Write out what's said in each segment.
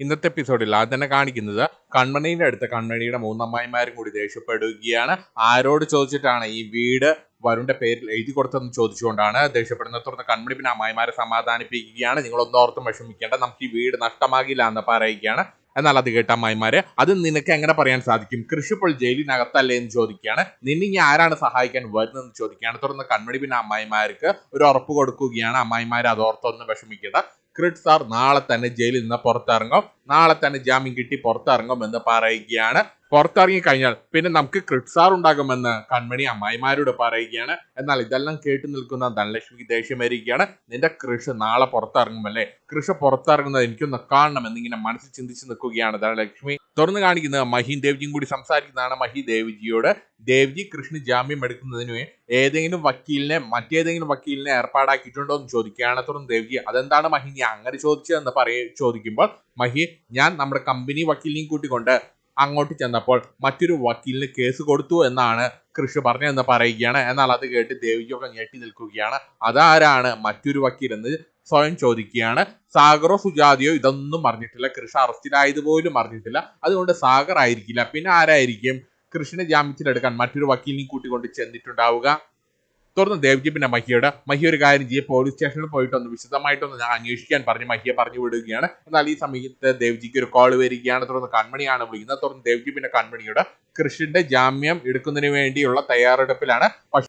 ഇന്നത്തെ എപ്പിസോഡിൽ അത് തന്നെ കാണിക്കുന്നത് കൺമണിയുടെ അടുത്ത് കൺമണിയുടെ മൂന്നമ്മായിമാരും കൂടി ദേഷ്യപ്പെടുകയാണ്. ആരോട് ചോദിച്ചിട്ടാണ് ഈ വീട് വരുണിന്റെ പേരിൽ എഴുതി കൊടുത്തതെന്ന് ചോദിച്ചുകൊണ്ടാണ് ദേഷ്യപ്പെടുന്നത്. തുടർന്ന് കൺമണി പിന്നെ അമ്മായിമാരെ സമാധാനിപ്പിക്കുകയാണ്. നിങ്ങളൊന്നും ഓർത്തും വിഷമിക്കേണ്ട, നമുക്ക് ഈ വീട് നഷ്ടമാകില്ല എന്ന് പറയുകയാണ്. എന്നാൽ അത് കേട്ട അമ്മായിമാരെ, അത് നിനക്ക് എങ്ങനെ പറയാൻ സാധിക്കും, കൃഷി ഇപ്പോൾ ജയിലിനകത്തല്ലേ എന്ന് ചോദിക്കുകയാണ്. നിന്നെ ഇനി ആരാണ് സഹായിക്കാൻ വരുന്നതെന്ന് ചോദിക്കുകയാണ്. തുടർന്ന് കൺമണി പിന്നെ അമ്മായിമാർക്ക് ഒരു ഉറപ്പ് കൊടുക്കുകയാണ്. അമ്മായിമാരെ അത് ഓർത്തൊന്നും വിഷമിക്കേണ്ട, ക്രിഡ് സാർ നാളെ തന്നെ ജയിലിൽ നിന്ന് പുറത്തിറങ്ങും, നാളെ തന്നെ ജാമ്യം കിട്ടി പുറത്തിറങ്ങും എന്ന് പറയുകയാണ്. പുറത്തിറങ്ങി കഴിഞ്ഞാൽ പിന്നെ നമുക്ക് ക്രിഡ് സാർ ഉണ്ടാകുമെന്ന് കൺമണി അമ്മായിമാരോട് പറയുകയാണ്. എന്നാൽ ഇതെല്ലാം കേട്ടു നിൽക്കുന്ന ധനലക്ഷ്മിക്ക് ദേഷ്യം വരികയാണ്. നിന്റെ കൃഷി നാളെ പുറത്തിറങ്ങുമല്ലേ, കൃഷി പുറത്തിറങ്ങുന്നത് എനിക്കൊന്ന് കാണണം എന്നിങ്ങനെ മനസ്സിൽ ചിന്തിച്ച് നിൽക്കുകയാണ് ധനലക്ഷ്മി. തുറന്നു കാണിക്കുന്നത് മഹിയും ദേവ്ജിയും കൂടി സംസാരിക്കുന്നതാണ്. മഹി ദേവ്ജിയോട്, ദേവ്ജി കൃഷ്ണ ജാമ്യം എടുക്കുന്നതിന് ഏതെങ്കിലും വക്കീലിനെ മറ്റേതെങ്കിലും വക്കീലിനെ ഏർപ്പാടാക്കിയിട്ടുണ്ടോ എന്ന് ചോദിക്കുകയാണ്. തുടർന്ന് ദേവ്ജി, അതെന്താണ് മഹി നീ അങ്ങനെ ചോദിച്ചതെന്ന് ചോദിക്കുമ്പോൾ മഹി, ഞാൻ നമ്മുടെ കമ്പനി വക്കീലിനെയും കൂട്ടിക്കൊണ്ട് അങ്ങോട്ട് ചെന്നപ്പോൾ മറ്റൊരു വക്കീലിന് കേസ് കൊടുത്തു എന്നാണ് കൃഷി പറഞ്ഞതെന്ന് പറയുകയാണ്. എന്നാൽ അത് കേട്ട് ദേവിയൊക്കെ ഞെട്ടി നിൽക്കുകയാണ്. അതാരാണ് മറ്റൊരു വക്കീൽ എന്ന് സ്വയം ചോദിക്കുകയാണ്. സാഗറോ സുജാതയോ ഇതൊന്നും അറിഞ്ഞിട്ടില്ല, കൃഷി അറസ്റ്റിലായതുപോലും അറിഞ്ഞിട്ടില്ല, അതുകൊണ്ട് സാഗർ ആയിരിക്കില്ല, പിന്നെ ആരായിരിക്കും കൃഷിനെ ജാമ്യത്തിലെടുക്കാൻ മറ്റൊരു വക്കീലിനെയും കൂട്ടിക്കൊണ്ട് ചെന്നിട്ടുണ്ടാവുക. തുടർന്ന് ദേവ്ജി പിന്നെ മഹി ഒരു കാര്യം ചെയ്യും, പോലീസ് സ്റ്റേഷനിൽ പോയിട്ടൊന്ന് വിശദമായിട്ടൊന്ന് അന്വേഷിക്കാൻ പറഞ്ഞ് മഹിയെ പറഞ്ഞു വിടുകയാണ്. എന്നാൽ ഈ സമയത്ത് ദേവ്ജിക്ക് ഒരു കോൾ വരികയാണ്. തുടർന്ന് കൺമണിയാണ് വിളിക്കുന്നത്. തുടർന്ന് ദേവ്ജി പിന്നെ കൺമണിയോട് കൃഷിന്റെ ജാമ്യം എടുക്കുന്നതിന് വേണ്ടിയുള്ള തയ്യാറെടുപ്പിലാണ്.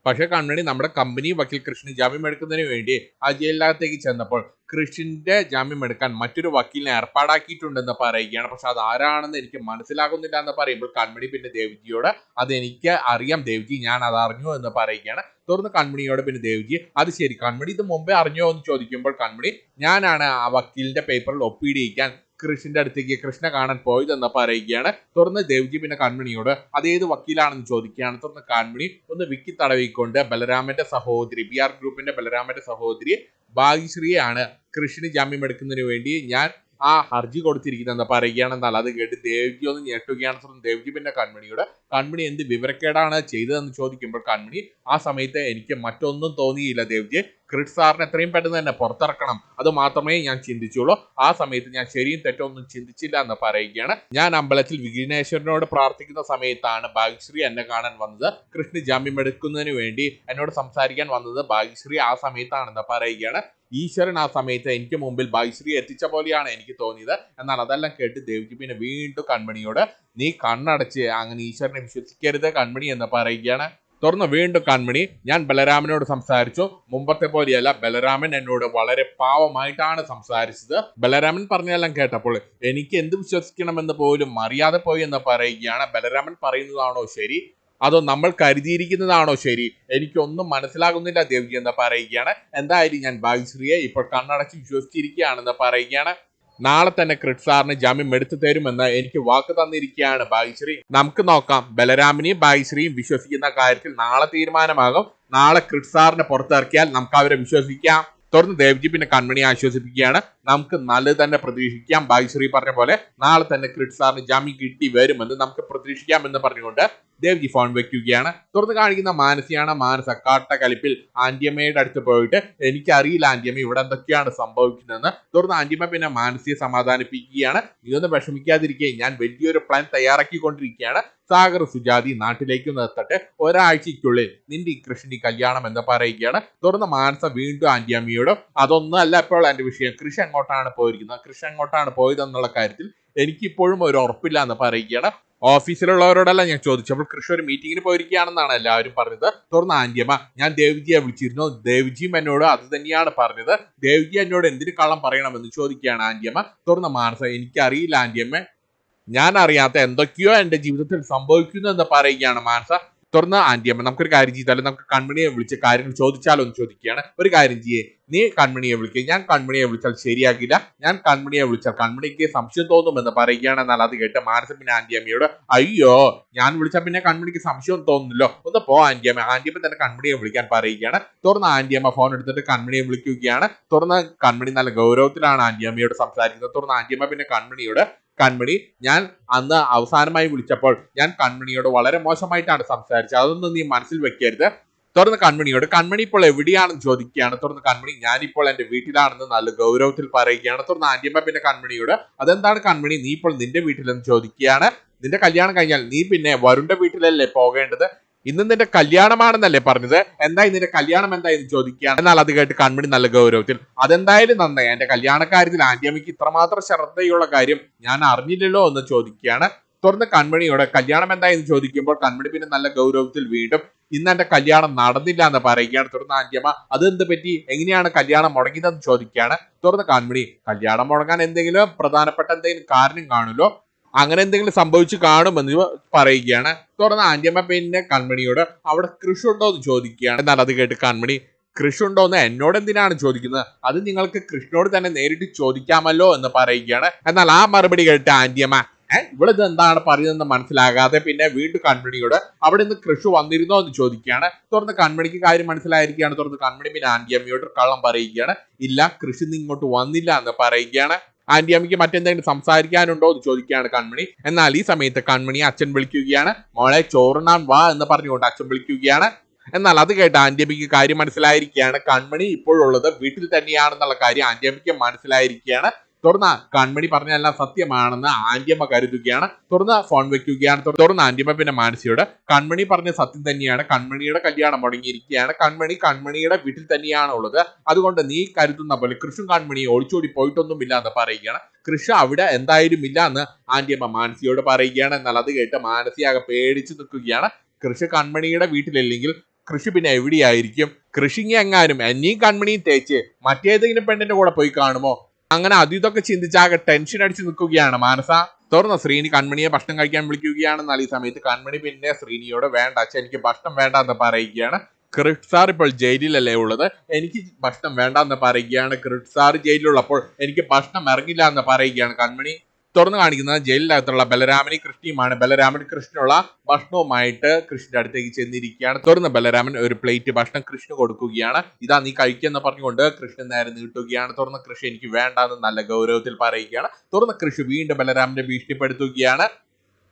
പക്ഷെ കൺമണി നമ്മുടെ കമ്പനി വക്കീൽ കൃഷിന് ജാമ്യം എടുക്കുന്നതിന് വേണ്ടി ആ ജയിലിനകത്തേക്ക് ചെന്നപ്പോൾ കൃഷിന്റെ ജാമ്യം എടുക്കാൻ മറ്റൊരു വക്കീലിനെ ഏർപ്പാടാക്കിയിട്ടുണ്ടെന്ന് പറയുകയാണ്. പക്ഷെ അത് ആരാണെന്ന് എനിക്ക് മനസ്സിലാകുന്നില്ല എന്ന് പറയുമ്പോൾ കൺമണി പിന്നെ ദേവ്ജിയോട്, അതെനിക്ക് അറിയാം ദേവ്ജി, ഞാൻ അത് അറിഞ്ഞു എന്ന് പറയുകയാണ്. തുടർന്ന് കൺമണിയോട് പിന്നെ ദേവ്ജി, അത് ശരി കൺമണി ഇത് മുമ്പേ അറിഞ്ഞോ എന്ന് ചോദിക്കുമ്പോൾ കൺമണി, ഞാനാണ് ആ വക്കീലിന്റെ പേപ്പറിൽ ഒപ്പിടിയിക്കാൻ കൃഷിന്റെ അടുത്തേക്ക് കൃഷ്ണ കാണാൻ പോയതെന്ന് പറയുകയാണ്. തുറന്ന് ദേവ്ജി പിന്നെ കൺമണിയോട് അതേത് വക്കീലാണെന്ന് ചോദിക്കുകയാണ്. തുറന്ന് കൺമണി ഒന്ന് വിക്കി തടവിക്കൊണ്ട് ബലരാമന്റെ സഹോദരി, ബി ആർ ഗ്രൂപ്പിന്റെ ബലരാമന്റെ സഹോദരി ഭാഗ്യശ്രീയാണ് കൃഷിന് ജാമ്യം എടുക്കുന്നതിന് വേണ്ടി ഞാൻ ആ ഹർജി കൊടുത്തിരിക്കുന്നതെന്ന് പറയുകയാണ്. എന്നാൽ അത് കേട്ട് ദേവ്ജി ഒന്ന് ഞെട്ടുകയാണ്. ദേവ്ജി പിന്നെ കൺമണിയോട്, കൺമണി എന്ത് വിവരക്കേടാണ് ചെയ്തതെന്ന് ചോദിക്കുമ്പോൾ കൺമണി, ആ സമയത്ത് എനിക്ക് മറ്റൊന്നും തോന്നിയില്ല ദേവ്ജി, ക്രിഡ് സാറിന് എത്രയും പെട്ടെന്ന് തന്നെ പുറത്തിറക്കണം, അത് മാത്രമേ ഞാൻ ചിന്തിച്ചുള്ളൂ, ആ സമയത്ത് ഞാൻ ശരിയും തെറ്റൊന്നും ചിന്തിച്ചില്ല എന്ന് പറയുകയാണ്. ഞാൻ അമ്പലത്തിൽ വിഘ്നേശ്വരനോട് പ്രാർത്ഥിക്കുന്ന സമയത്താണ് ഭാഗ്യശ്രീ എന്നെ കാണാൻ വന്നത്, കൃഷ്ണ ജാമ്യം എടുക്കുന്നതിന് വേണ്ടി എന്നോട് സംസാരിക്കാൻ വന്നത് ഭാഗ്യശ്രീ ആ സമയത്താണെന്ന് പറയുകയാണ്. ഈശ്വരൻ ആ സമയത്ത് എനിക്ക് മുമ്പിൽ ഭാഗ്യശ്രീ എത്തിച്ച പോലെയാണ് എനിക്ക് തോന്നിയത്. എന്നാൽ അതെല്ലാം കേട്ട് ദേവ്ജി പിന്നെ വീണ്ടും കൺമണിയോട്, നീ കണ്ണടച്ച് അങ്ങനെ ഈശ്വരനെ വിശ്വസിക്കരുത് കൺമണി എന്ന് പറയുകയാണ്. തുറന്ന് വീണ്ടും കൺമണി, ഞാൻ ബലരാമനോട് സംസാരിച്ചു, മുമ്പത്തെ പോലെയല്ല, ബലരാമൻ എന്നോട് വളരെ പാവമായിട്ടാണ് സംസാരിച്ചത്, ബലരാമൻ പറഞ്ഞെല്ലാം കേട്ടപ്പോൾ എനിക്ക് എന്ത് വിശ്വസിക്കണമെന്ന് പോലും അറിയാതെ പോയി എന്ന് പറയുകയാണ്. ബലരാമൻ പറയുന്നതാണോ ശരി, അതോ നമ്മൾ കരുതിയിരിക്കുന്നതാണോ ശരി, എനിക്കൊന്നും മനസ്സിലാകുന്നില്ല ദേവ്ജി എന്ന് പറയുകയാണ്. എന്തായാലും ഞാൻ ഭാഗ്യശ്രീയെ ഇപ്പോൾ കണ്ണടച്ച് വിശ്വസിച്ചിരിക്കുകയാണെന്ന് പറയുകയാണ്. നാളെ തന്നെ ക്രിഡ് സാറിന് ജാമ്യം എടുത്തു തരുമെന്ന് എനിക്ക് വാക്ക് തന്നിരിക്കുകയാണ് ഭാഗ്യശ്രീ. നമുക്ക് നോക്കാം, ബലരാമിനെയും ഭാഗ്യശ്രീയും വിശ്വസിക്കുന്ന കാര്യത്തിൽ നാളെ തീരുമാനമാകും. നാളെ ക്രിഡ് സാറിനെ പുറത്തിറക്കിയാൽ നമുക്ക് അവരെ വിശ്വസിക്കാം. തുടർന്ന് ദേവ്ജി പിന്നെ കൺമണിയെ ആശ്വസിപ്പിക്കുകയാണ്. നമുക്ക് നല്ലത് തന്നെ പ്രതീക്ഷിക്കാം, ഭാഗ്യശ്രീ പറഞ്ഞ പോലെ നാളെ തന്നെ ക്രിഡ് സാറിന് ജാമ്യം കിട്ടി വരുമെന്ന് നമുക്ക് പ്രതീക്ഷിക്കാം എന്ന് പറഞ്ഞുകൊണ്ട് ദേവ്ജി ഫോൺ വെക്കുകയാണ്. തുടർന്ന് കാണിക്കുന്ന മാനസിയാണ്. മാനസ കാട്ടക്കലിപ്പിൽ ആന്റിയമ്മയുടെ അടുത്ത് പോയിട്ട്, എനിക്കറിയില്ല ആന്റിയമ്മ ഇവിടെ എന്തൊക്കെയാണ് സംഭവിക്കുന്നതെന്ന്. തുടർന്ന് ആന്റിയമ്മ പിന്നെ മാനസിയെ സമാധാനിപ്പിക്കുകയാണ്. നീയൊന്നും വിഷമിക്കാതിരിക്കുക, ഞാൻ വലിയൊരു പ്ലാൻ തയ്യാറാക്കിക്കൊണ്ടിരിക്കുകയാണ്, സാഗർ സുജാതി നാട്ടിലേക്ക് നിർത്തട്ടെ, ഒരാഴ്ചയ്ക്കുള്ളിൽ നിന്റെ ഈ കൃഷ്ണി കല്യാണം എന്ന് പറയുകയാണ്. തുടർന്ന് മാനസ വീണ്ടും ആന്റിയമ്മയോട്, അതൊന്നും അല്ല ഇപ്പോൾ എന്റെ വിഷയം, കൃഷി എങ്ങോട്ടാണ് പോയിരിക്കുന്നത്, കൃഷി എങ്ങോട്ടാണ് പോയതെന്നുള്ള കാര്യത്തിൽ എനിക്കിപ്പോഴും ഒരു ഉറപ്പില്ല എന്ന് പറയുകയാണ്. ഓഫീസിലുള്ളവരോടല്ല ഞാൻ ചോദിച്ചപ്പോൾ കൃഷി ഒരു മീറ്റിങ്ങിന് പോയിരിക്കുകയാണെന്നാണ് എല്ലാവരും പറഞ്ഞത്. തുടർന്ന് ആന്റിയമ്മ, ഞാൻ ദേവ്ജിയെ വിളിച്ചിരുന്നു, ദേവ്ജിയും എന്നോട് അത് തന്നെയാണ് പറഞ്ഞത്, ദേവ്ജി എന്നോട് എന്തിന് കള്ളം പറയണമെന്ന് ചോദിക്കുകയാണ് ആന്റിയമ്മ. തുടർന്ന് മാനസ, എനിക്കറിയില്ല ആന്റിയമ്മ, ഞാൻ അറിയാത്ത എന്തൊക്കെയോ എന്റെ ജീവിതത്തിൽ സംഭവിക്കുന്നു എന്ന് പറയുകയാണ് മാനസ. തുടർന്ന് ആന്റിയമ്മ, നമുക്കൊരു കാര്യം ചെയ്താലും, നമുക്ക് കൺമണിയെ വിളിച്ച് കാര്യങ്ങൾ ചോദിച്ചാലോ എന്ന് ചോദിക്കുകയാണ്. ഒരു കാര്യം ചെയ്യേ, നീ കൺമണിയെ വിളിക്കുക, ഞാൻ കൺമണിയെ വിളിച്ചാൽ ശരിയാക്കില്ല, ഞാൻ കൺമണിയെ വിളിച്ചാൽ കൺമണിക്ക് സംശയം തോന്നുമെന്ന് പറയുകയാണ്. എന്നാൽ അത് കേട്ട് മാനസ പിന്നെ ആന്റിയമ്മയോട്, അയ്യോ ഞാൻ വിളിച്ചാൽ പിന്നെ കൺമണിക്ക് സംശയം തോന്നുന്നല്ലോ, ഒന്ന് പോ ആന്റിയമ്മ. ആന്റിയമ്മ തന്നെ കൺമണിയെ വിളിക്കാൻ പറയുകയാണ്. തുടർന്ന് ആന്റിയമ്മ ഫോൺ എടുത്തിട്ട് കൺമണിയെ വിളിക്കുകയാണ്. തുടർന്ന് കൺമണി നല്ല ഗൗരവത്തിലാണ് ആന്റിയമ്മയോട് സംസാരിക്കുന്നത്. തുടർന്ന് ആന്റിയമ്മ പിന്നെ കൺമണിയോട്, കൺമണി, ഞാൻ അന്ന് അവസാനമായി വിളിച്ചപ്പോൾ ഞാൻ കൺമണിയോട് വളരെ മോശമായിട്ടാണ് സംസാരിച്ചത്, അതൊന്നും നീ മനസ്സിൽ വെക്കരുത്, തുറന്ന് കൺമണിയോട് കൺമണി ഇപ്പോൾ എവിടെയാണെന്ന് ചോദിക്കുകയാണ്. തുറന്ന് കൺമണി ഞാനിപ്പോൾ എന്റെ വീട്ടിലാണെന്ന് നല്ല ഗൗരവത്തിൽ പറയുകയാണ്. തുറന്ന് ആന്റിയമ്മ പിന്നെ കൺമണിയോട് അതെന്താണ് കൺമണി നീ ഇപ്പോൾ നിന്റെ വീട്ടിലെന്ന് ചോദിക്കുകയാണ്. നിന്റെ കല്യാണം കഴിഞ്ഞാൽ നീ പിന്നെ വരുണിന്റെ വീട്ടിലല്ലേ പോകേണ്ടത്, ഇന്ന് നിന്റെ കല്യാണമാണെന്നല്ലേ പറഞ്ഞത്, എന്തായി നിന്റെ കല്യാണം എന്തായെന്ന് ചോദിക്കുകയാണ്. എന്നാൽ അത് കേട്ട് കൺമണി നല്ല ഗൗരവത്തിൽ അതെന്തായാലും നന്നായി, എന്റെ കല്യാണക്കാര്യത്തിൽ ആന്റിയമ്മയ്ക്ക് ഇത്രമാത്രം ശ്രദ്ധയുള്ള കാര്യം ഞാൻ അറിഞ്ഞില്ലല്ലോ എന്ന് ചോദിക്കുകയാണ്. തുറന്ന് കൺമണിയോട് കല്യാണം എന്തായെന്ന് ചോദിക്കുമ്പോൾ കൺമണി പിന്നെ നല്ല ഗൗരവത്തിൽ വീണ്ടും ഇന്ന് എന്റെ കല്യാണം നടന്നില്ല എന്ന് പറയുകയാണ്. തുറന്ന് ആന്റിയമ്മ അതെന്ത് പറ്റി, എങ്ങനെയാണ് കല്യാണം മുടങ്ങിയതെന്ന് ചോദിക്കുകയാണ്. തുറന്ന് കൺമണി കല്യാണം മുടങ്ങാൻ എന്തെങ്കിലും പ്രധാനപ്പെട്ട എന്തെങ്കിലും കാരണം കാണുമല്ലോ, അങ്ങനെ എന്തെങ്കിലും സംഭവിച്ചു കാണുമെന്ന് പറയുകയാണ്. തുറന്ന് ആന്റിയമ്മ പിന്നെ കൺമണിയോട് അവിടെ കൃഷി ഉണ്ടോ എന്ന് ചോദിക്കുകയാണ്. എന്നാൽ അത് കേട്ട് കൺമണി കൃഷി ഉണ്ടോ എന്ന് എന്നോട് എന്തിനാണ് ചോദിക്കുന്നത്, അത് നിങ്ങൾക്ക് കൃഷ്ണനോട് തന്നെ നേരിട്ട് ചോദിക്കാമല്ലോ എന്ന് പറയുകയാണ്. എന്നാൽ ആ മറുപടി കേട്ട് ആന്റിയമ്മ ഇവിടെ ഇത് എന്താണ് പറയുന്നതെന്ന് മനസ്സിലാകാതെ പിന്നെ വീണ്ടും കൺമണിയോട് അവിടെ നിന്ന് കൃഷി വന്നിരുന്നോ എന്ന് ചോദിക്കുകയാണ്. തുറന്ന് കൺമണിക്ക് കാര്യം മനസ്സിലായിരിക്കുകയാണ്. തുറന്ന് കൺമണി പിന്നെ ആന്റിയമ്മയോട് കള്ളം പറയുകയാണ്. ഇല്ല, കൃഷി ഇങ്ങോട്ട് വന്നില്ല എന്ന് പറയുകയാണ്. ആന്റിയമ്മയ്ക്ക് മറ്റെന്തെങ്കിലും സംസാരിക്കാനുണ്ടോ എന്ന് ചോദിക്കുകയാണ് കൺമണി. എന്നാൽ ഈ സമയത്ത് കൺമണി അച്ഛൻ വിളിക്കുകയാണ്. മോളെ ചോറുണ്ണാൻ വാ എന്ന് പറഞ്ഞുകൊണ്ട് അച്ഛൻ വിളിക്കുകയാണ്. എന്നാൽ അത് കേട്ട് ആന്റിയമ്മയ്ക്ക് കാര്യം മനസ്സിലായിരിക്കുകയാണ്. കൺമണി ഇപ്പോഴുള്ളത് വീട്ടിൽ തന്നെയാണെന്നുള്ള കാര്യം ആന്റിയമ്മയ്ക്ക് മനസ്സിലായിരിക്കുകയാണ്. തുറന്ന കൺമണി പറഞ്ഞെല്ലാം സത്യമാണെന്ന് ആന്റിയമ്മ കരുതുകയാണ്. തുറന്ന് ഫോൺ വെക്കുകയാണ്. തുറന്ന് ആന്റിയമ്മ പിന്നെ മാനസിയോട് കൺമണി പറഞ്ഞ സത്യം തന്നെയാണ്, കൺമണിയുടെ കല്യാണം മുടങ്ങിയിരിക്കുകയാണ്, കൺമണിയുടെ വീട്ടിൽ തന്നെയാണ് ഉള്ളത്, അതുകൊണ്ട് നീ കരുതുന്ന പോലെ കൃഷും കൺമണിയെ ഒളിച്ചോടി പോയിട്ടൊന്നുമില്ല എന്ന് പറയുകയാണ്. കൃഷ അവിടെ എന്തായാലും ഇല്ല എന്ന് ആന്റിയമ്മ മാനസിയോട് പറയുകയാണ്. എന്നാൽ അത് കേട്ട് മാനസിയാകെ പേടിച്ചു നിൽക്കുകയാണ്. കൃഷി കൺമണിയുടെ വീട്ടിലില്ലെങ്കിൽ കൃഷി പിന്നെ എവിടെയായിരിക്കും, കൃഷിങ്ങി എങ്ങാനും എന്നെയും കൺമണിയും തേച്ച് മറ്റേതെങ്കിലും പെണ്ണിന്റെ കൂടെ പോയി കാണുമോ, അങ്ങനെ ഇതൊക്കെ ചിന്തിച്ചാകെ ടെൻഷൻ അടിച്ച് നിൽക്കുകയാണ് മാനസ. തുറന്ന ശ്രീനി കൺമണിയെ ഭക്ഷണം കഴിക്കാൻ വിളിക്കുകയാണ്. എന്നാൽ ഈ സമയത്ത് കൺമണി പിന്നെ ശ്രീനിയോട് വേണ്ട അച്ഛൻ എനിക്ക് ഭക്ഷണം വേണ്ട എന്ന് പറയുകയാണ്. ക്രിഷ് സാർ ഇപ്പോൾ ജയിലിലല്ലേ ഉള്ളത്, എനിക്ക് ഭക്ഷണം വേണ്ട എന്ന് പറയുകയാണ്. ക്രിഷ് സാർ ജയിലിലുള്ളപ്പോൾ എനിക്ക് ഭക്ഷണം ഇറങ്ങില്ല എന്ന് പറയുകയാണ് കൺമണി. തുറന്നു കാണിക്കുന്നത് ജയിലിനകത്തുള്ള ബലരാമനും കൃഷ്ണയുമാണ്. ബലരാമൻ കൃഷ്ണനുള്ള ഭക്ഷണവുമായിട്ട് കൃഷ്ണന്റെ അടുത്തേക്ക് ചെന്നിരിക്കുകയാണ്. തുറന്ന് ബലരാമൻ ഒരു പ്ലേറ്റ് ഭക്ഷണം കൃഷ്ണന് കൊടുക്കുകയാണ്. ഇതാ നീ കഴിക്കുമെന്ന് പറഞ്ഞുകൊണ്ട് കൃഷ്ണൻ നേരെ നീട്ടുകയാണ്. തുറന്ന് കൃഷി എനിക്ക് വേണ്ടാന്ന് നല്ല ഗൗരവത്തിൽ പറയുകയാണ്. തുറന്ന് കൃഷി വീണ്ടും ബലരാമനെ ഭീഷണിപ്പെടുത്തുകയാണ്.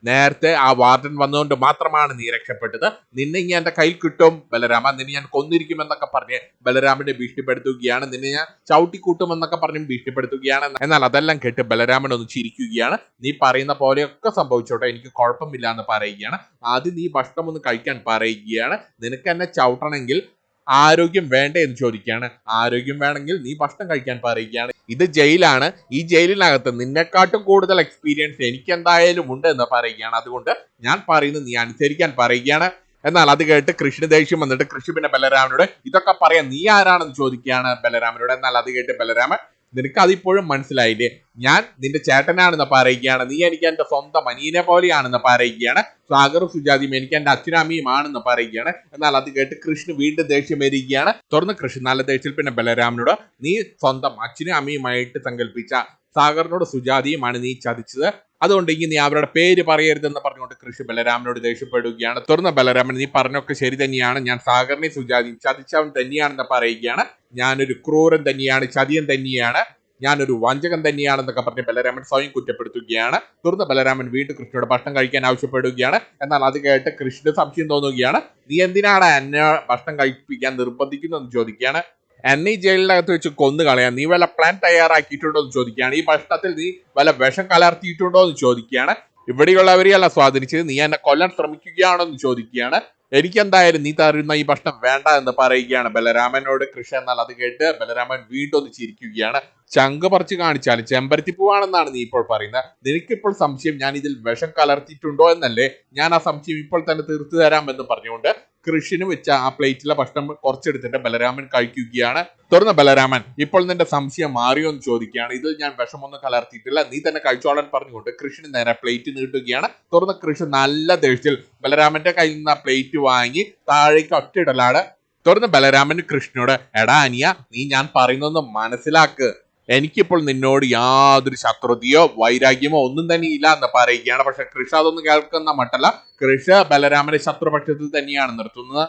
നേരത്തെ ആ വാർഡൻ വന്നുകൊണ്ട് മാത്രമാണ് നീ രക്ഷപ്പെട്ടത്, നിന്നെ ഞാൻ എന്റെ കയ്യിൽ കിട്ടും ബലരാമ, നിന്നെ ഞാൻ കൊന്നിരിക്കുമെന്നൊക്കെ പറഞ്ഞ് ബലരാമനെ ഭീഷണിപ്പെടുത്തുകയാണ്. നിന്നെ ഞാൻ ചവിട്ടിക്കൂട്ടുമെന്നൊക്കെ പറഞ്ഞ് ഭീഷണിപ്പെടുത്തുകയാണ്. എന്നാൽ അതെല്ലാം കേട്ട് ബലരാമൻ ഒന്ന് ചിരിക്കുകയാണ്. നീ പറയുന്ന പോലെയൊക്കെ സംഭവിച്ചോട്ടെ, എനിക്ക് കുഴപ്പമില്ല എന്ന് പറയുകയാണ്. ആദ്യം നീ ഭക്ഷണം ഒന്ന് കഴിക്കാൻ പറയുകയാണ്. നിനക്ക് എന്നെ ചവിട്ടണമെങ്കിൽ ആരോഗ്യം വേണ്ടേ എന്ന് ചോദിക്കുകയാണ്. ആരോഗ്യം വേണമെങ്കിൽ നീ ഭക്ഷണം കഴിക്കാൻ പറയുകയാണ്. ഇത് ജയിലാണ്, ഈ ജയിലിനകത്ത് നിന്നെക്കാട്ടും കൂടുതൽ എക്സ്പീരിയൻസ് എനിക്ക് എന്തായാലും ഉണ്ട് എന്ന് പറയുകയാണ്. അതുകൊണ്ട് ഞാൻ പറയുന്നത് നീ അനുസരിക്കാൻ പറയുകയാണ്. എന്നാൽ അത് കേട്ട് കൃഷ്ണ ദേഷ്യം വന്നിട്ട് കൃഷി പിന്നെ ബലരാമനോട് ഇതൊക്കെ പറയാൻ നീ ആരാണെന്ന് ചോദിക്കുകയാണ് ബലരാമനോട്. എന്നാൽ അത് കേട്ട് ബലരാമൻ നിനക്ക് അതിപ്പോഴും മനസ്സിലായില്ലേ, ഞാൻ നിന്റെ ചേട്ടനാണെന്ന് പറയുകയാണ്, നീ എനിക്ക് എന്റെ സ്വന്തം അനിയനെ പോലെയാണെന്ന് പറയുകയാണ്, സാഗറും സുജാതിയും എനിക്ക് എന്റെ അച്ഛനും അമ്മയും ആണെന്ന് പറയുകയാണ്. എന്നാൽ അത് കേട്ട് കൃഷ്ണ വീണ്ടും ദേഷ്യം വരികയാണ്. തുറന്ന് കൃഷ്ണ നല്ല ദേഷ്യത്തിൽ പിന്നെ ബലരാമനോട് നീ സ്വന്തം അച്ഛനും അമ്മയുമായിട്ട് സങ്കല്പിച്ച സാഗറിനോട് സുജാതിയുമാണ് നീ ചതിച്ചത്, അതുകൊണ്ട് ഇനി നീ അവരുടെ പേര് പറയരുതെന്ന് പറഞ്ഞുകൊണ്ട് കൃഷി ബലരാമനോട് ദേഷ്യപ്പെടുകയാണ്. തുറന്ന ബലരാമൻ നീ പറഞ്ഞൊക്കെ ശരി തന്നെയാണ്, ഞാൻ സാഗറിനെയും സുജാതിയും ചതിച്ചവൻ തന്നെയാണെന്ന് പറയുകയാണ്, ഞാനൊരു ക്രൂരൻ തന്നെയാണ്, ചതിയൻ തന്നെയാണ്, ഞാനൊരു വഞ്ചകൻ തന്നെയാണെന്നൊക്കെ പറഞ്ഞ് ബലരാമൻ സ്വയം കുറ്റപ്പെടുത്തുകയാണ്. തുറന്ന ബലരാമൻ വീണ്ടും കൃഷ്ണയോട് ഭക്ഷണം കഴിക്കാൻ ആവശ്യപ്പെടുകയാണ്. എന്നാൽ അത് കേട്ട് കൃഷ്ണന് സംശയം തോന്നുകയാണ്. നീ എന്തിനാണ് എന്നെ ഭക്ഷണം കഴിപ്പിക്കാൻ നിർബന്ധിക്കുന്നതെന്ന് ചോദിക്കുകയാണ്. എന്നെ ഈ ജയിലിനകത്ത് വെച്ച് കൊന്നു കളയാൻ നീ വല്ല പ്ലാൻ തയ്യാറാക്കിയിട്ടുണ്ടോ എന്ന് ചോദിക്കുകയാണ്. ഈ ഭക്ഷണത്തിൽ നീ വല്ല വിഷം കലർത്തിയിട്ടുണ്ടോ എന്ന് ചോദിക്കുകയാണ്. ഇവിടെയുള്ളവരെയല്ല സ്വാധീനിച്ചത്, നീ എന്നെ കൊല്ലാൻ ശ്രമിക്കുകയാണോ എന്ന് ചോദിക്കുകയാണ്. എനിക്കെന്തായാലും നീ തരുന്ന ഈ ഭക്ഷണം വേണ്ട എന്ന് പറയുകയാണ് ബലരാമനോട് കൃഷ്ണ. എന്നാൽ അത് കേട്ട് ബലരാമൻ വീണ്ടും ഒന്ന് ചിരിക്കുകയാണ്. ചങ്ക് പറിച്ച് കാണിച്ചാലും ചെമ്പരത്തിപ്പൂവാണെന്നാണ് നീ ഇപ്പോൾ പറയുന്നത്, നിനക്കിപ്പോൾ സംശയം ഞാൻ ഇതിൽ വിഷം കലർത്തിയിട്ടുണ്ടോ എന്നല്ലേ, ഞാൻ ആ സംശയം ഇപ്പോൾ തന്നെ തീർത്തു തരാമെന്ന് പറഞ്ഞുകൊണ്ട് കൃഷിന് വെച്ച ആ പ്ലേറ്റിലെ ഭക്ഷണം കുറച്ചെടുത്തിട്ട് ബലരാമൻ കഴിക്കുകയാണ്. തുറന്ന ബലരാമൻ ഇപ്പോൾ നിന്റെ സംശയം മാറിയോ എന്ന് ചോദിക്കുകയാണ്. ഇതിൽ ഞാൻ വിഷമൊന്നും കലർത്തിയിട്ടില്ല, നീ തന്നെ കഴിച്ചോളാൻ പറഞ്ഞുകൊണ്ട് കൃഷിന് നേരെ പ്ലേറ്റ് നീട്ടുകയാണ്. തുറന്ന കൃഷി നല്ല ദേഷ്യത്തിൽ ബലരാമന്റെ കയ്യിൽ നിന്ന് ആ പ്ലേറ്റ് വാങ്ങി താഴേക്ക് ഒറ്റയിടലാണ്. തുറന്ന ബലരാമൻ കൃഷ്ണനോട് എടാ അനിയ, നീ ഞാൻ പറയുന്നൊന്ന് മനസ്സിലാക്ക്, എനിക്കിപ്പോൾ നിന്നോട് യാതൊരു ശത്രുതയോ വൈരാഗ്യമോ ഒന്നും തന്നെ ഇല്ല എന്ന് പറയുകയാണ്. പക്ഷെ കൃഷ അതൊന്നും കേൾക്കുന്ന മട്ടല്ല, കൃഷ ബലരാമന്റെ ശത്രുപക്ഷത്തിൽ തന്നെയാണ് നിർത്തുന്നത്.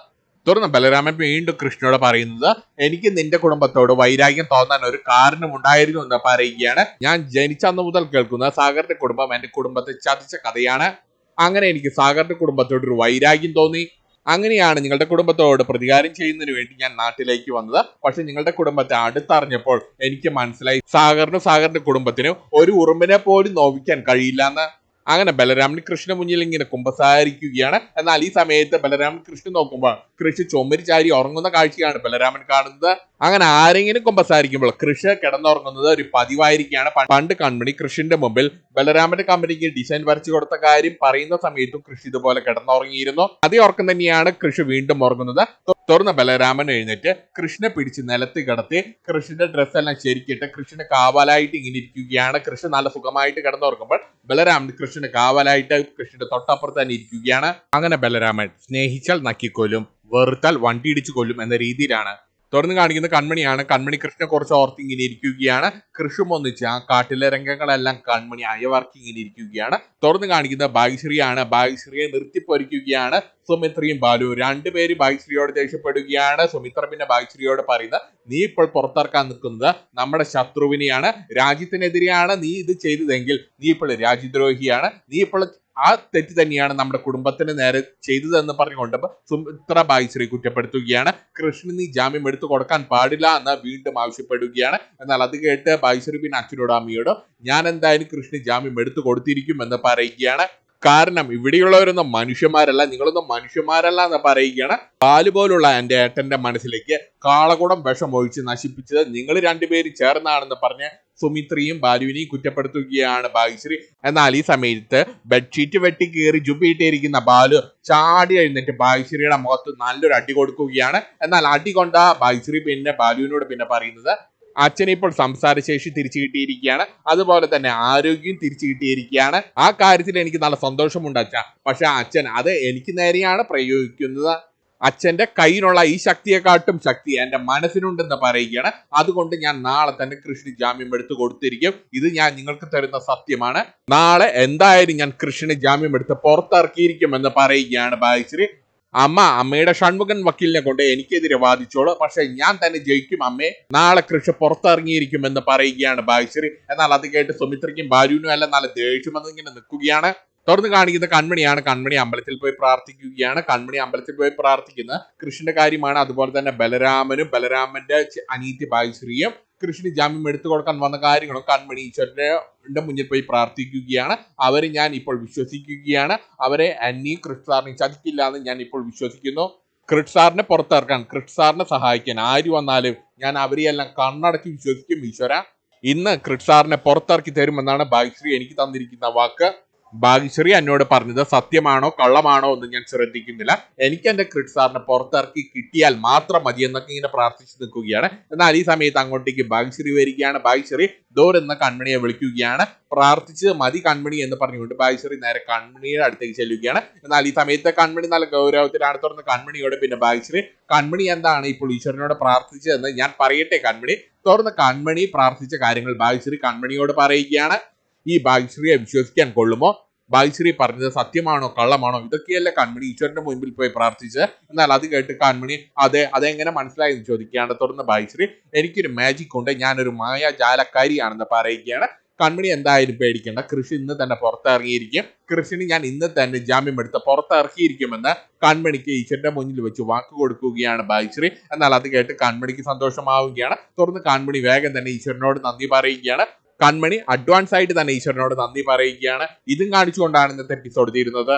തുറന്ന് ബലരാമൻ വീണ്ടും കൃഷ്ണനോട് പറയുന്നത് എനിക്ക് നിന്റെ കുടുംബത്തോട് വൈരാഗ്യം തോന്നാൻ ഒരു കാരണം ഉണ്ടായിരുന്നു എന്ന് പറയുകയാണ്. ഞാൻ ജനിച്ചന്ന് മുതൽ കേൾക്കുന്ന സാഗറിന്റെ കുടുംബം എന്റെ കുടുംബത്തെ ചതിച്ച കഥയാണ്, അങ്ങനെ എനിക്ക് സാഗറിന്റെ കുടുംബത്തോട് ഒരു വൈരാഗ്യം തോന്നി, അങ്ങനെയാണ് നിങ്ങളുടെ കുടുംബത്തോട് പ്രതികാരം ചെയ്യുന്നതിന് വേണ്ടി ഞാൻ നാട്ടിലേക്ക് വന്നത്. പക്ഷെ നിങ്ങളുടെ കുടുംബത്തെ അടുത്തറിഞ്ഞപ്പോൾ എനിക്ക് മനസ്സിലായി സാഗറിന്റെ കുടുംബത്തിന് ഒരു ഉറുമ്പിനെ പോലും നോവിക്കാൻ കഴിയില്ല എന്ന്. അങ്ങനെ ബലരാമൻ കൃഷ്ണന് മുന്നിൽ ഇങ്ങനെ കുമ്പസാരിക്കുകയാണ്. എന്നാൽ ഈ സമയത്ത് ബലരാമൻ കൃഷ്ണൻ നോക്കുമ്പോൾ കൃഷി ചുമരി ചാരി ഉറങ്ങുന്ന കാഴ്ചയാണ് ബലരാമൻ കാണുന്നത്. അങ്ങനെ ആരെങ്കിലും കുമ്പസാരിക്കുമ്പോൾ കൃഷി കിടന്നുറങ്ങുന്നത് ഒരു പതിവായിരിക്കുകയാണ്. പണ്ട് കൺമണി കൃഷിന്റെ മുമ്പിൽ ബലരാമന്റെ കമ്പനിക്ക് ഡിസൈൻ വരച്ചു കൊടുത്ത കാര്യം പറയുന്ന സമയത്തും കൃഷി ഇതുപോലെ കിടന്നുറങ്ങിയിരുന്നു. അതേ ഉറക്കം തന്നെയാണ് കൃഷി വീണ്ടും ഉറങ്ങുന്നത്. തുറന്ന ബലരാമൻ എഴുന്നേറ്റ് കൃഷ്ണനെ പിടിച്ച് നിലത്ത് കിടത്തി കൃഷ്ണന്റെ ഡ്രസ്സെല്ലാം ശരിക്കിട്ട് കൃഷ്ണന് കാവലായിട്ട് ഇങ്ങനെ ഇരിക്കുകയാണ്. കൃഷ്ണൻ നല്ല സുഖമായിട്ട് കിടന്നുറങ്ങുമ്പോൾ ബലരാമൻ കൃഷ്ണന് കാവലായിട്ട് കൃഷ്ണന്റെ തൊട്ടപ്പുറത്ത് തന്നെ ഇരിക്കുകയാണ്. അങ്ങനെ ബലരാമൻ സ്നേഹിച്ചാൽ നക്കിക്കൊല്ലും, വെറുത്താൽ വണ്ടി ഇടിച്ചു കൊല്ലും എന്ന രീതിയിലാണ് തുറന്നു കാണിക്കുന്ന കൺമണിയാണ്. കൺമണി കൃഷ്ണനെ കുറച്ച് ഓർത്ത് ഇങ്ങനെ ഇരിക്കുകയാണ്. കൃഷും ഒന്നിച്ച് ആ കാട്ടിലെ രംഗങ്ങളെല്ലാം കൺമണി അയവാർക്കി ഇങ്ങനെ ഇരിക്കുകയാണ്. തുറന്നു കാണിക്കുന്ന ഭാഗ്യശ്രീയാണ്. ഭാഗ്യശ്രീയെ നിർത്തിപ്പൊരിക്കുകയാണ്. സുമിത്രയും ബാലു രണ്ടുപേരും ഭാഗ്യശ്രീയോട് ദേഷ്യപ്പെടുകയാണ്. സുമിത്ര പിന്നെ ഭാഗ്യശ്രീയോട് പറയുന്നത്, നീ ഇപ്പോൾ പുറത്തിറക്കാൻ നിൽക്കുന്നത് നമ്മുടെ ശത്രുവിനെയാണ്, രാജ്യത്തിനെതിരെയാണ് നീ ഇത് ചെയ്തതെങ്കിൽ നീ ഇപ്പോൾ രാജ്യദ്രോഹിയാണ്, നീ ഇപ്പോൾ ആ തെറ്റ് തന്നെയാണ് നമ്മുടെ കുടുംബത്തിന് നേരെ ചെയ്തതെന്ന് പറഞ്ഞുകൊണ്ട് സുമിത്ര ഭാഗ്യശ്രീ കുറ്റപ്പെടുത്തുകയാണ്. കൃഷ്ണൻ നീ ജാമ്യം എടുത്തു കൊടുക്കാൻ പാടില്ല എന്ന് വീണ്ടും ആവശ്യപ്പെടുകയാണ്. എന്നാൽ അത് കേട്ട് ഭാഗ്യശ്രീ പിന്നെ അച്ഛനോടും അമ്മയോടും ഞാൻ എന്തായാലും കൃഷ്ണന് ജാമ്യം എടുത്തു കൊടുത്തിരിക്കും എന്ന് പറയുകയാണ്. കാരണം ഇവിടെയുള്ളവരൊന്നും മനുഷ്യന്മാരല്ല, നിങ്ങളൊന്നും മനുഷ്യന്മാരല്ല എന്ന് പറയുകയാണ്. ബാലു പോലുള്ള എൻ്റെ ഏട്ടന്റെ മനസ്സിലേക്ക് കാളകുടം വിഷമൊഴിച്ച് നശിപ്പിച്ചത് നിങ്ങൾ രണ്ടുപേരും ചേർന്നാണെന്ന് പറഞ്ഞ് സുമിത്രയും ബാലുവിനെയും കുറ്റപ്പെടുത്തുകയാണ് ഭാഗ്യശ്രീ. എന്നാൽ ഈ സമയത്ത് ബെഡ്ഷീറ്റ് വെട്ടി കീറി ജുബിയിട്ടിരിക്കുന്ന ബാലു ചാടി എഴുന്നേറ്റ് ഭാഗ്യശ്രീയുടെ മുഖത്ത് നല്ലൊരു അടി കൊടുക്കുകയാണ്. എന്നാൽ അടി കൊണ്ട ഭാഗ്യശ്രീ പിന്നെ ബാലുവിനോട് പിന്നെ പറയുന്നത്, അച്ഛനെ ഇപ്പോൾ സംസാരശേഷി തിരിച്ചു കിട്ടിയിരിക്കുകയാണ്, അതുപോലെ തന്നെ ആരോഗ്യം തിരിച്ചു കിട്ടിയിരിക്കുകയാണ്. ആ കാര്യത്തിൽ എനിക്ക് നല്ല സന്തോഷമുണ്ട് അച്ഛ. പക്ഷെ അച്ഛൻ അത് എനിക്ക് നേരെയാണ് പ്രയോഗിക്കുന്നത്. അച്ഛന്റെ കയ്യിലുള്ള ഈ ശക്തിയെക്കാട്ടും ശക്തി എന്റെ മനസ്സിനുണ്ടെന്ന് പറയുകയാണ്. അതുകൊണ്ട് ഞാൻ നാളെ തന്നെ കൃഷ്ണന് ജാമ്യം എടുത്ത് കൊടുത്തിരിക്കും. ഇത് ഞാൻ നിങ്ങൾക്ക് തരുന്ന സത്യമാണ്. നാളെ എന്തായാലും ഞാൻ കൃഷ്ണന് ജാമ്യം എടുത്ത് പുറത്തിറക്കിയിരിക്കുമെന്ന് പറയുകയാണ് ഭാഗ്യശ്രീ. അമ്മയുടെ ഷൺമുഖൻ വക്കീലിനെ കൊണ്ട് എനിക്കെതിരെ വാദിച്ചോളൂ, പക്ഷെ ഞാൻ തന്നെ ജയിക്കും അമ്മേ, നാളെ കൃഷി പുറത്തിറങ്ങിയിരിക്കുമെന്ന് പറയുകയാണ് ഭാഗ്യശ്രീ. എന്നാൽ അത് കേട്ട് സുമിത്രയ്ക്കും ബാലുവിനും എല്ലാം നല്ല ദേഷ്യം ഇങ്ങനെ നിൽക്കുകയാണ്. തുറന്ന് കാണിക്കുന്ന കൺമണിയാണ്. കൺമണി അമ്പലത്തിൽ പോയി പ്രാർത്ഥിക്കുകയാണ്. കൺമണി അമ്പലത്തിൽ പോയി പ്രാർത്ഥിക്കുന്ന കൃഷ്ണന്റെ കാര്യമാണ്. അതുപോലെ തന്നെ ബലരാമനും ബലരാമന്റെ അനീതി ഭാഗ്യശ്രീയും കൃഷ്ണന് ജാമ്യം എടുത്തു കൊടുക്കാൻ വന്ന കാര്യങ്ങളും കൺമണി ഈശ്വരന്റെ മുന്നിൽ പോയി പ്രാർത്ഥിക്കുകയാണ്. അവരെ ഞാൻ ഇപ്പോൾ വിശ്വസിക്കുകയാണ്. അവരെ എന്നെയും കൃഷ്ണ സാറിനെയും ചതിക്കില്ല എന്ന് ഞാൻ ഇപ്പോൾ വിശ്വസിക്കുന്നു. കൃഷ്ണ സാറിനെ പുറത്തിറക്കാൻ, കൃഷ്ണ സാറിനെ സഹായിക്കാൻ ആര് വന്നാലും ഞാൻ അവരെയെല്ലാം കണ്ണടക്കി വിശ്വസിക്കും ഈശ്വര. ഇന്ന് കൃഷ്ണ സാറിനെ പുറത്തിറക്കി തരുമെന്നാണ് ഭാഗ്യശ്രീ എനിക്ക് തന്നിരിക്കുന്ന വാക്ക്. ഭാഗ്യശ്രീ എന്നോട് പറഞ്ഞത് സത്യമാണോ കള്ളമാണോ എന്ന് ഞാൻ ശ്രദ്ധിക്കുന്നില്ല, എനിക്ക് എന്റെ ക്രിഡ് സാറിനെ പുറത്തിറക്കി കിട്ടിയാൽ മാത്രം മതി എന്നൊക്കെ ഇങ്ങനെ പ്രാർത്ഥിച്ചു നിൽക്കുകയാണ്. എന്നാൽ ഈ സമയത്ത് അങ്ങോട്ടേക്ക് ഭാഗ്യശ്രീ വരികയാണ്. ഭാഗ്യശ്രീ ഡോർ എന്ന കൺമണിയെ വിളിക്കുകയാണ്. പ്രാർത്ഥിച്ച് മതി കൺമണി എന്ന് പറഞ്ഞുകൊണ്ട് ഭാഗ്യശ്രീ നേരെ കൺമണിയുടെ അടുത്തേക്ക് ചെല്ലുകയാണ്. എന്നാൽ ഈ സമയത്ത് കൺമണി നല്ല ഗൗരവത്തിലാണ്. തുറന്ന് കൺമണിയോട് പിന്നെ ഭാഗ്യശ്രീ, കൺമണി എന്താണ് ഇപ്പോൾ ഈശ്വരനോട് പ്രാർത്ഥിച്ചതെന്ന് ഞാൻ പറയട്ടെ കൺമണി. തുറന്ന് കൺമണി പ്രാർത്ഥിച്ച കാര്യങ്ങൾ ഭാഗ്യശ്രീ കൺമണിയോട് പറയുകയാണ്. ഈ ഭാഗ്യശ്രീയെ വിശ്വസിക്കാൻ കൊള്ളുമോ? ഭാഗ്യശ്രീ പറഞ്ഞത് സത്യമാണോ കള്ളമാണോ? ഇതൊക്കെയല്ലേ കൺമണി ഈശ്വരന്റെ മുൻപിൽ പോയി പ്രാർത്ഥിച്ചത്. എന്നാൽ അത് കേട്ട് കൺമണി അതെങ്ങനെ മനസ്സിലായി എന്ന് ചോദിക്കുകയാണ്. തുടർന്ന് ഭാഗ്യശ്രീ, എനിക്കൊരു മാജിക് ഉണ്ട്, ഞാനൊരു മായാജാലക്കാരിയാണെന്ന് പറയുകയാണ്. കൺമണി എന്തായാലും പേടിക്കേണ്ട, കൃഷി ഇന്ന് തന്നെ പുറത്തിറങ്ങിയിരിക്കും, കൃഷിന് ഞാൻ ഇന്ന് തന്നെ ജാമ്യം എടുത്ത് പുറത്തിറക്കിയിരിക്കുമെന്ന് കൺമണിക്ക് ഈശ്വരന്റെ മുന്നിൽ വെച്ച് വാക്ക് കൊടുക്കുകയാണ് ഭാഗ്യശ്രീ. എന്നാൽ അത് കേട്ട് കൺമണിക്ക് സന്തോഷമാവുകയാണ്. തുടർന്ന് കൺമണി വേഗം തന്നെ ഈശ്വരനോട് നന്ദി പറയുകയാണ്. കൺമണി അഡ്വാൻസ് ആയിട്ട് തന്നെ ഈശ്വരനോട് നന്ദി പറയുകയാണ്. ഇതും കാണിച്ചുകൊണ്ടാണ് ഇന്നത്തെ എപ്പിസോഡ് തീരുന്നത്.